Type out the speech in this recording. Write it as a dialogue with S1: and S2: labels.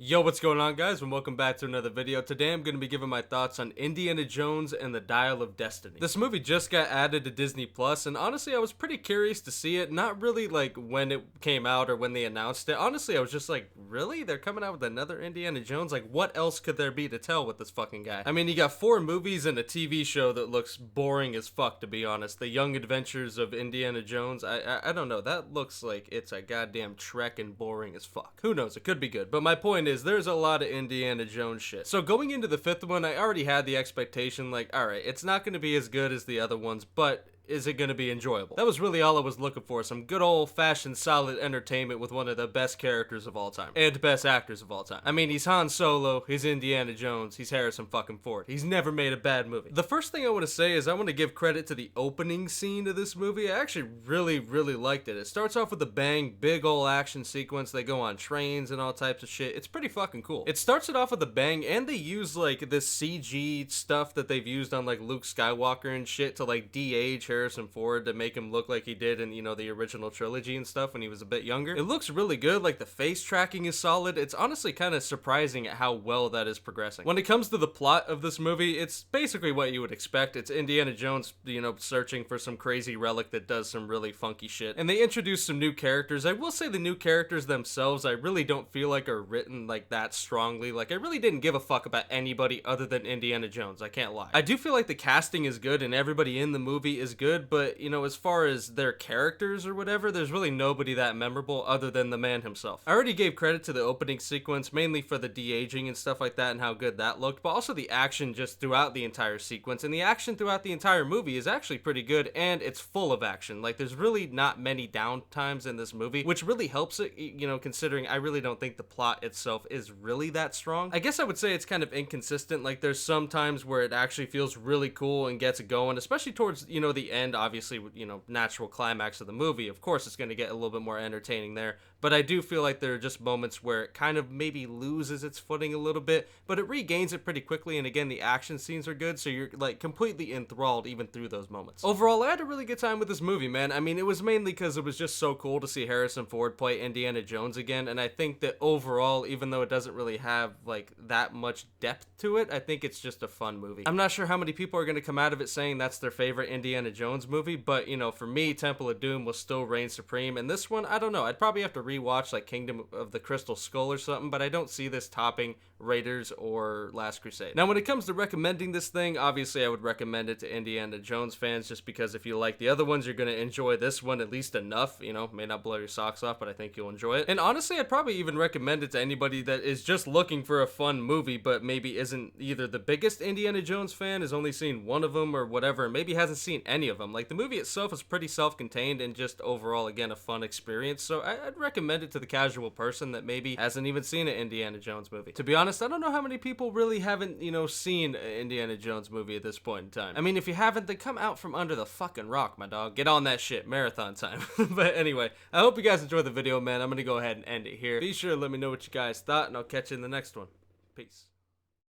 S1: Yo, what's going on, guys, and welcome back to another video. Today I'm going to be giving my thoughts on Indiana Jones and the Dial of Destiny. This movie just got added to Disney Plus, and honestly I was pretty curious to see it. Not really like when it came out or when they announced it. Honestly, I was just like, really? They're coming out with another Indiana Jones? Like, what else could there be to tell with this fucking guy? I mean, you got 4 movies and a TV show that looks boring as fuck, to be honest. The Young Adventures of Indiana Jones. I don't know. That looks like it's a goddamn trek and boring as fuck. Who knows? It could be good. But my point is, there's a lot of Indiana Jones shit. So going into the 5th one, I already had the expectation, like, alright, it's not going to be as good as the other ones, but is it going to be enjoyable? That was really all I was looking for. Some good old-fashioned solid entertainment with one of the best characters of all time. And best actors of all time. I mean, he's Han Solo, he's Indiana Jones, he's Harrison fucking Ford. He's never made a bad movie. The first thing I want to say is I want to give credit to the opening scene of this movie. I actually really liked it. It starts off with a bang, big old action sequence. They go on trains and all types of shit. It's pretty fucking cool. It starts it off with a bang, and they use like this CG stuff that they've used on like Luke Skywalker and shit to like de-age Harrison Ford to make him look like he did in, you know, the original trilogy and stuff when he was a bit younger. It looks really good. Like, the face tracking is solid. It's honestly kind of surprising at how well that is progressing. When it comes to the plot of this movie, it's basically what you would expect. It's Indiana Jones, you know, searching for some crazy relic that does some really funky shit. And they introduce some new characters. I will say the new characters themselves, I really don't feel like are written like that strongly. Like, I really didn't give a fuck about anybody other than Indiana Jones. I can't lie. I do feel like the casting is good and everybody in the movie is good, but, you know, as far as their characters or whatever, there's really nobody that memorable other than the man himself. I already gave credit to the opening sequence, mainly for the de-aging and stuff like that and how good that looked, but also the action just throughout the entire sequence. And the action throughout the entire movie is actually pretty good, and it's full of action. Like, there's really not many downtimes in this movie, which really helps it, you know, considering I really don't think the plot itself is really that strong. I guess I would say it's kind of inconsistent. Like, there's some times where it actually feels really cool and gets it going, especially towards, you know, the end, obviously, you know, natural climax of the movie. Of course, it's going to get a little bit more entertaining there, but I do feel like there are just moments where it kind of maybe loses its footing a little bit, but it regains it pretty quickly, and again, the action scenes are good, so you're, like, completely enthralled even through those moments. Overall, I had a really good time with this movie, man. I mean, it was mainly because it was just so cool to see Harrison Ford play Indiana Jones again, and I think that overall, even though it doesn't really have, like, that much depth to it, I think it's just a fun movie. I'm not sure how many people are going to come out of it saying that's their favorite Indiana Jones movie, but, you know, for me, Temple of Doom will still reign supreme, and this one, I don't know, I'd probably have to rewatch, like, Kingdom of the Crystal Skull or something, but I don't see this topping Raiders or Last Crusade. Now, when it comes to recommending this thing, obviously I would recommend it to Indiana Jones fans, just because if you like the other ones, you're going to enjoy this one at least enough. You know, may not blow your socks off, but I think you'll enjoy it. And honestly, I'd probably even recommend it to anybody that is just looking for a fun movie, but maybe isn't either the biggest Indiana Jones fan, has only seen one of them or whatever, and maybe hasn't seen any of them. Like, the movie itself is pretty self-contained and just overall, again, a fun experience, so I'd recommend it to the casual person that maybe hasn't even seen an Indiana Jones movie. To be honest, I don't know how many people really haven't, you know, seen an Indiana Jones movie at this point in time. I mean, if you haven't, then come out from under the fucking rock, my dog. Get on that shit. Marathon time. But anyway, I hope you guys enjoyed the video, man. I'm gonna go ahead and end it here. Be sure to let me know what you guys thought, and I'll catch you in the next one. Peace.